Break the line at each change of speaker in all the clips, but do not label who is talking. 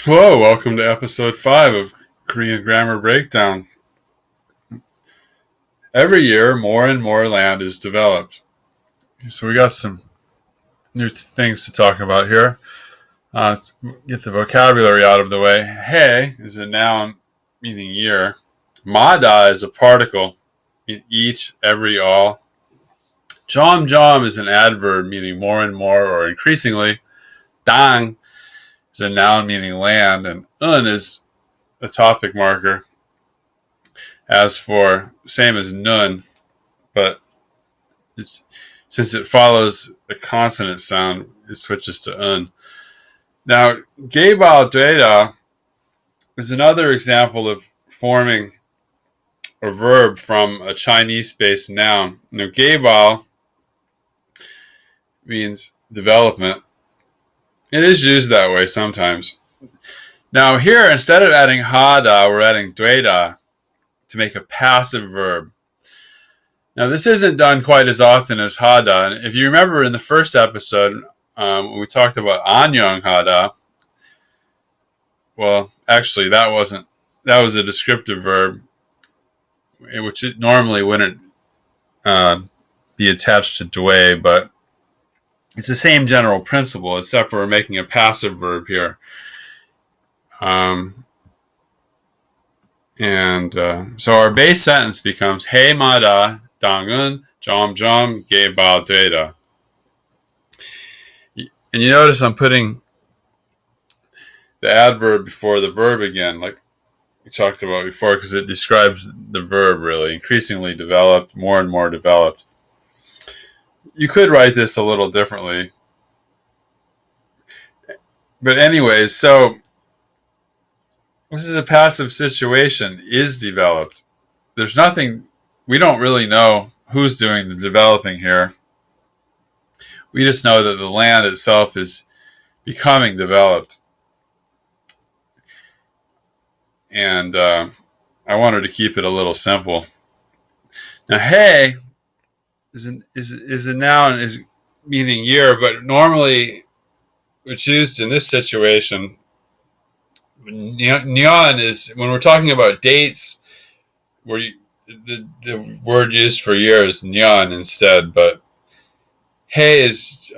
Hello, welcome to episode 5 of Korean Grammar Breakdown. Every year, more and more land is developed. So, we got some new things to talk about here. Let's get the vocabulary out of the way. Hey is a noun meaning year. Mada is a particle, each, every, all. Jom is an adverb meaning more and more or increasingly. Dang is a noun meaning land, and is a topic marker. As for same as nun, but since it follows a consonant sound, it switches to un. Now, gebal data is another example of forming a verb from a Chinese-based noun. Now, gebal means development. It is used that way sometimes. Now, here, instead of adding hada, we're adding dueda to make a passive verb. Now, this isn't done quite as often as hada. And if you remember in the first episode, when we talked about anyang hada, well, actually, that was a descriptive verb, which it normally wouldn't be attached to dway, but it's the same general principle, except for we're making a passive verb here. So our base sentence becomes Hey mada dangun jom gebal data. And you notice I'm putting the adverb before the verb again, like we talked about before, because it describes the verb really. Increasingly developed, more and more developed. You could write this a little differently. But anyways, so this is a passive situation, is developed. There's nothing, we don't really know who's doing the developing here. We just know that the land itself is becoming developed. And I wanted to keep it a little simple. Now, hey is a noun is meaning year, but normally it's used in this situation. Nyan is when we're talking about dates, where the word used for year is nyan instead, but hey is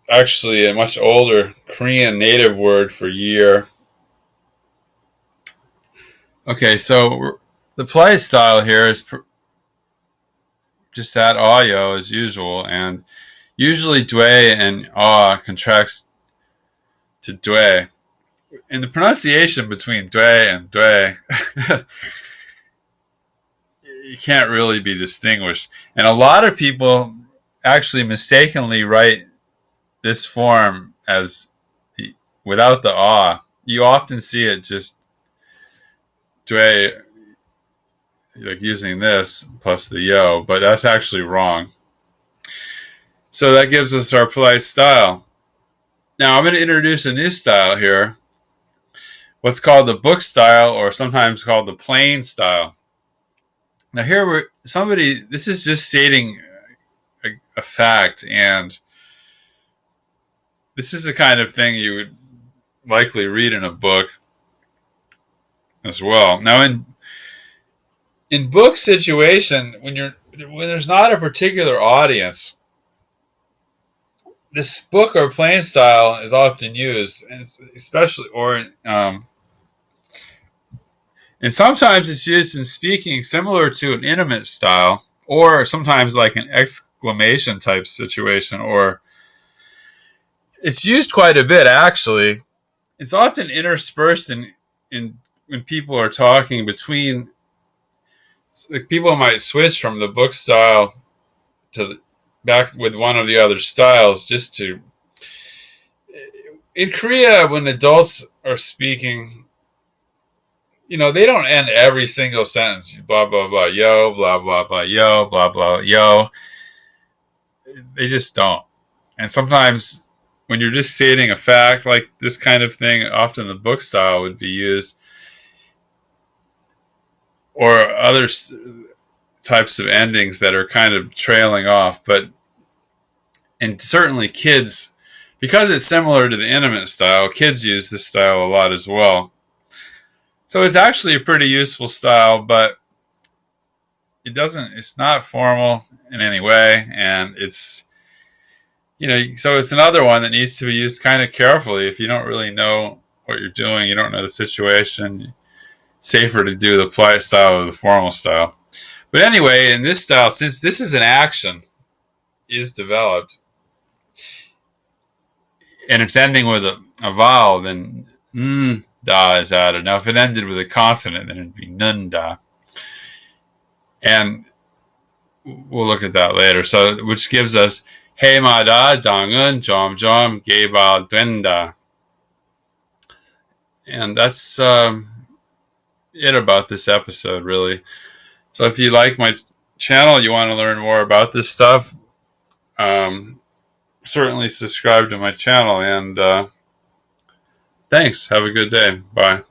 actually a much older Korean native word for year. Okay, so the play style here is just add ayo as usual, and usually dwe and contracts to dwe. In the pronunciation between dwe and dwe, you can't really be distinguished. And a lot of people actually mistakenly write this form as without the You often see it just dwe, like using this plus the yo, but that's actually wrong. So that gives us our polite style. Now I'm going to introduce a new style here, what's called the book style, or sometimes called the plain style. Now here this is just stating a fact, and this is the kind of thing you would likely read in a book as well. Now in book situation, when there's not a particular audience, this book or plain style is often used, and and sometimes it's used in speaking similar to an intimate style, or sometimes like an exclamation type situation, or it's used quite a bit actually. It's often interspersed in when people are talking between. Like people might switch from the book style to back with one of the other styles just to. In Korea, when adults are speaking, they don't end every single sentence. Blah, blah, blah, yo, blah, blah, blah, yo, blah, blah, yo. They just don't. And sometimes when you're just stating a fact like this kind of thing, often the book style would be used. Or other types of endings that are kind of trailing off. And certainly kids Because it's similar to the intimate style, kids use this style a lot as well. So it's actually a pretty useful style, but it's not formal in any way, and so it's another one that needs to be used kind of carefully. If you don't really know what you're doing, you don't know the situation, safer to do the polite style or the formal style. But anyway, in this style, since this is an action, is developed, and it's ending with a vowel, then da is added. Now, if it ended with a consonant, then it'd be nun da. And we'll look at that later. So, which gives us He ma da dangun jom jom gebal dwenda. And that's it about this episode, really. So if you like my channel, you want to learn more about this stuff, certainly subscribe to my channel. And thanks. Have a good day. Bye.